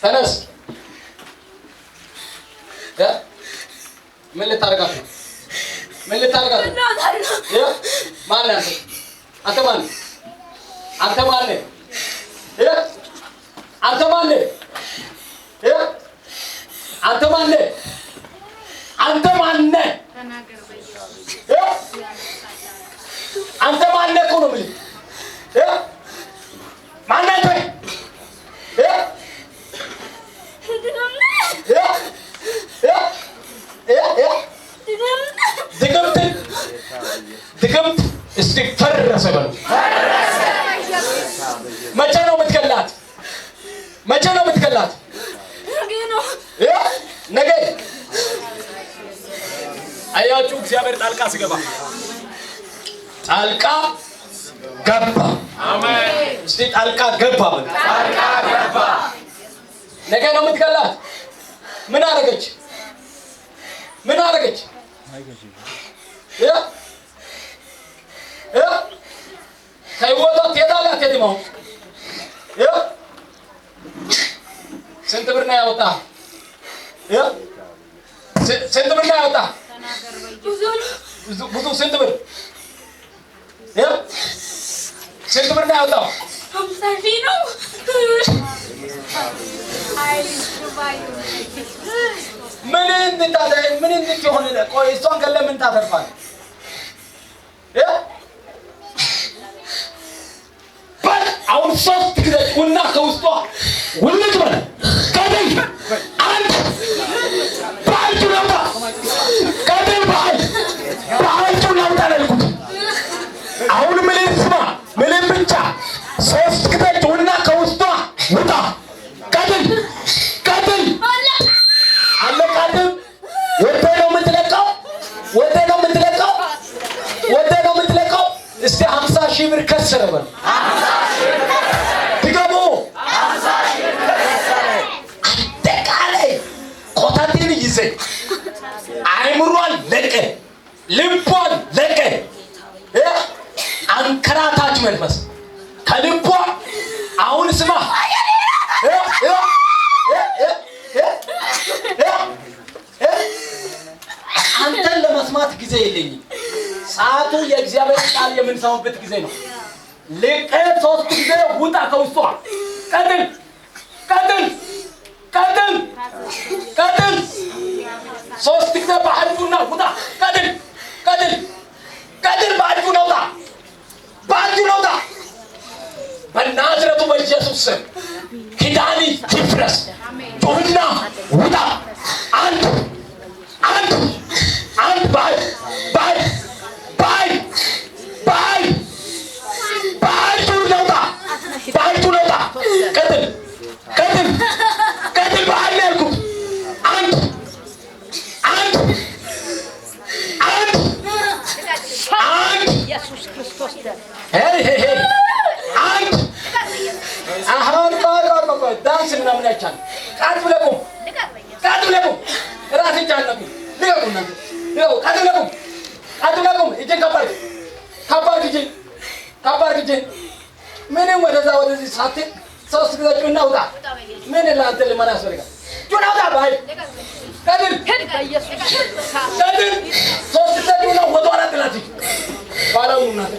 ተነስ ምን ልታረጋት ነው? ምን ልታረጋት ነው? ማን አንተ? አንተ ማን? አንተ ማን? አንተ ማን? አንተ ማን? አንተ ማን? ተናገር በኢየሱስ። አንተ ማን ነው ነው ብለህ ማን አንተ? ድግምት እስቲ ፈረሰ በሉ። መቼ ነው የምትገላት? መቼ ነው የምትገላት? ነገ። አያችሁ እግዚአብሔር ጣልቃ ሲገባ ጣልቃ ገባ። አሜን። እስቲ ጣልቃ ገባ በሉ። ጣልቃ ገባ። ነገ ነው የምትገላት። ምን አደረገች? ምን አደረገች? ከህይወቷ ትሄዳለህ አትሄድም? አሁን ስንት ብር ነው ያወጣህ? ስንት ብር ነው ያወጣህ? ብዙ። ስንት ብር? ስንት ብር ነው ያወጣው? 50 ሺህ ነው። ምን እንድትሆን ቆይ እሷን ገለህ ምን ታተርፋለህ? አሁን 3 ጊዜ ቁና ከውስጧ ውልቅ በል ቀጥል። አንድ በአንዱ ነውጣ ቀጥል። በአንዱ ነውጣ ለልኩት። አሁን ምንም ስማ፣ ምንም ብቻ 3 ጊዜ ቁና ከውስጧ ውጣ። ቀጥል ቀጥል። አለቃትም ወደ ነው የምትለቀው፣ ወደ ነው የምትለቀው፣ ወደ ነው የምትለቀው። እስቲ 50 ሺህ ብር ከሰረ በል። ድገሙ። 50 ሺህ ብር ከሰረ። አጠቃላይ ኮታቴን ይዘ አይምሯን ለቀ፣ ልቧን ለቀ። አንከራታች መንፈስ ከልቧ አሁን ስማ አንተን ለመስማት ጊዜ የለኝም። ሰዓቱ የእግዚአብሔር ቃል የምንሰማበት ጊዜ ነው። ልቀት 3 ጊዜ ውጣ ከውስጧ። ቀጥል ቀጥል ቀጥል ቀጥል። 3 ጊዜ በአንዱና ውጣ። ቀጥል ቀጥል ቀጥል። በአንዱ ነውጣ፣ በአንዱ ነውጣ። በናዝሬቱ በኢየሱስ ስም ኪዳኒ ይፍረስ። ጩህና ውጣ። አንድ አንድ አንድ ባይ ባይ ባይ ባይ ባይ ነውጣ፣ ባይ ነውጣ። ቀጥል ቀጥል ቀጥል። ባይ ያልኩት አንድ አንድ አንድ አንድ ኢየሱስ ክርስቶስ አንድ አሁን ቆይ ዳንስ ምናምን አይቻልም። ቃት ብለቁ ቃት ብለቁ ራስ ይቻላል። ልቀቁና ልቀቁ። ቃት ብለቁ ቃት ብለቁ። እጄን ከባድ ከባድ እጄን ከባድ እጄን ምንም ወደዛ ወደዚህ ሳት 3 ጊዜ ጩና ውጣ። ምን ለአንተ ለማን ያስፈልጋል? ጩና ውጣ። ባይ ቀጥል ቀጥል። 3 ጊዜ ጩና ወጣ። አራት ላቲ ባላው እናት